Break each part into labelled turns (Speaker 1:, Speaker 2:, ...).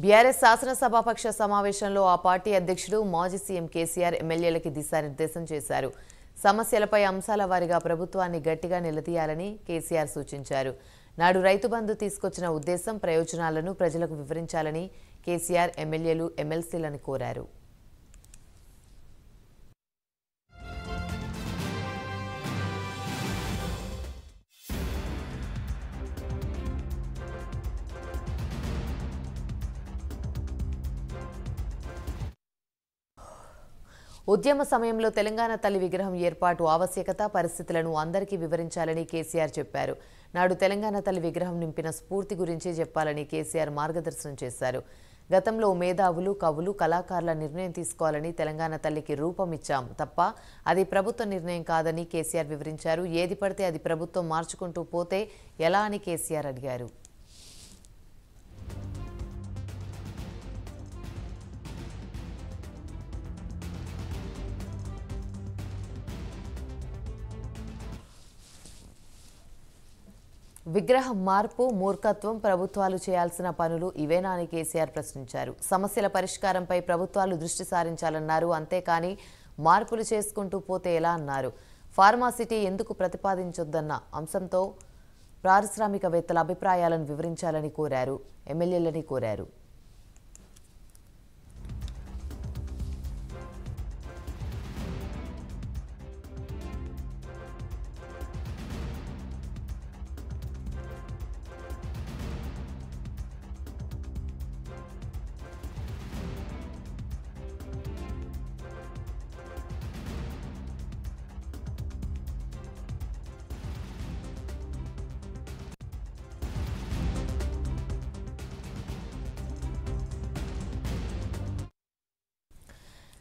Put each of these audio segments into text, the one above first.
Speaker 1: BRS శాసనసభాపక్ష సమావేశంలో ఆ party అధ్యక్షుడు మాజీ సీఎం కేసీఆర్ ఎమ్మెల్యేలకు దిశానిర్దేశం చేశారు. సమస్యలపై అంశాల వారీగా ప్రభుత్వాన్ని గట్టిగా నిలదీయాలని కేసీఆర్ సూచించారు. నాడు రైతు బంధు తీసుకొచ్చిన ఉద్దేశం, ప్రయోజనాలను ప్రజలకు వివరించాలని కేసీఆర్ ఎమ్మెల్యేలు, ఎమ్మెల్సీలను కోరారు. ఉద్యమ సమయంలో తెలంగాణ తల్లి విగ్రహం ఏర్పాటు ఆవశ్యకత, పరిస్థితులను అందరికీ వివరించాలని కేసీఆర్ చెప్పారు. నాడు తెలంగాణ తల్లి విగ్రహం నింపిన స్ఫూర్తి గురించి చెప్పాలని కేసీఆర్ మార్గదర్శనం చేశారు. గతంలో మేధావులు, కవులు, కళాకారుల నిర్ణయం తీసుకోవాలని తెలంగాణ తల్లికి రూపం ఇచ్చాం తప్ప అది ప్రభుత్వ నిర్ణయం కాదని కేసీఆర్ వివరించారు. ఏది పడితే అది ప్రభుత్వం మార్చుకుంటూ పోతే ఎలా అని కేసీఆర్ అడిగారు. విగ్రహం మార్పు మూర్ఖత్వం, ప్రభుత్వాలు చేయాల్సిన పనులు ఇవేనా అని కేసీఆర్ ప్రశ్నించారు. సమస్యల పరిష్కారంపై ప్రభుత్వాలు దృష్టి సారించాలన్నారు. అంతేకాని మార్పులు చేసుకుంటూ పోతే ఎలా అన్నారు. ఫార్మాసిటీ ఎందుకు ప్రతిపాదించొద్దన్న అంశంతో పారిశ్రామికవేత్తల అభిప్రాయాలను వివరించాలని కోరారు. ఎమ్మెల్యేలని కోరారు.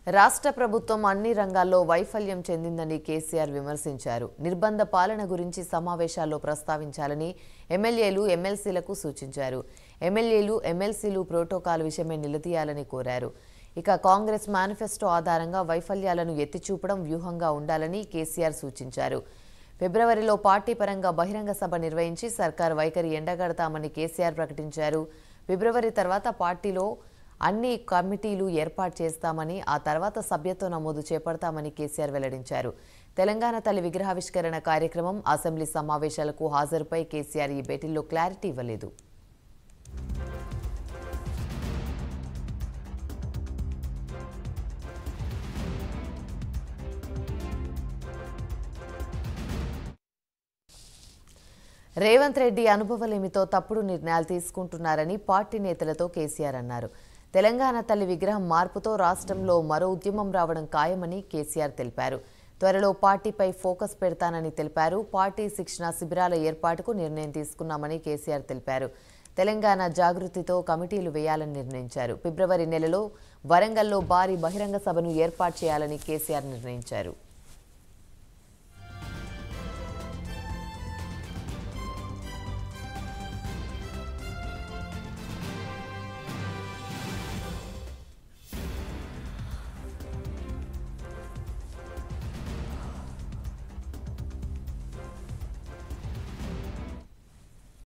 Speaker 1: రాష్ట్ర ప్రభుత్వం అన్ని రంగాల్లో వైఫల్యం చెందిందని కేసీఆర్ విమర్శించారు. నిర్బంధ పాలన గురించి సమావేశాల్లో ప్రస్తావించాలని ఎమ్మెల్యేలు, ఎమ్మెల్సీలకు సూచించారు. ఎమ్మెల్యేలు, ఎమ్మెల్సీలు ప్రోటోకాల్ విషయమే నిలదీయాలని కోరారు. ఇక కాంగ్రెస్ మేనిఫెస్టో ఆధారంగా వైఫల్యాలను ఎత్తిచూపడం వ్యూహంగా ఉండాలని కేసీఆర్ సూచించారు. ఫిబ్రవరిలో పార్టీ పరంగా బహిరంగ సభ నిర్వహించి సర్కార్ వైఖరి ఎండగడతామని కేసీఆర్ ప్రకటించారు. ఫిబ్రవరి తర్వాత పార్టీలో అన్ని కమిటీలు ఏర్పాటు చేస్తామని, ఆ తర్వాత సభ్యత్వ నమోదు చేపడతామని కేసీఆర్ వెల్లడించారు. తెలంగాణ తల్లి విగ్రహావిష్కరణ కార్యక్రమం, అసెంబ్లీ సమావేశాలకు హాజరుపై కేసీఆర్ ఈ భేటీలో క్లారిటీ ఇవ్వలేదు. రేవంత్ రెడ్డి అనుభవలేమితో తప్పుడు నిర్ణయాలు తీసుకుంటున్నారని పార్టీ నేతలతో కేసీఆర్ అన్నారు. తెలంగాణ తల్లి విగ్రహం మార్పుతో రాష్ట్రంలో మరో ఉద్యమం రావడం ఖాయమని కేసీఆర్ తెలిపారు. త్వరలో పార్టీపై ఫోకస్ పెడతానని తెలిపారు. పార్టీ శిక్షణ శిబిరాల ఏర్పాటుకు నిర్ణయం తీసుకున్నామని కేసీఆర్ తెలిపారు. తెలంగాణ జాగృతితో కమిటీలు వేయాలని నిర్ణయించారు. ఫిబ్రవరి నెలలో వరంగల్లో భారీ బహిరంగ సభను ఏర్పాటు చేయాలని కేసీఆర్ నిర్ణయించారు.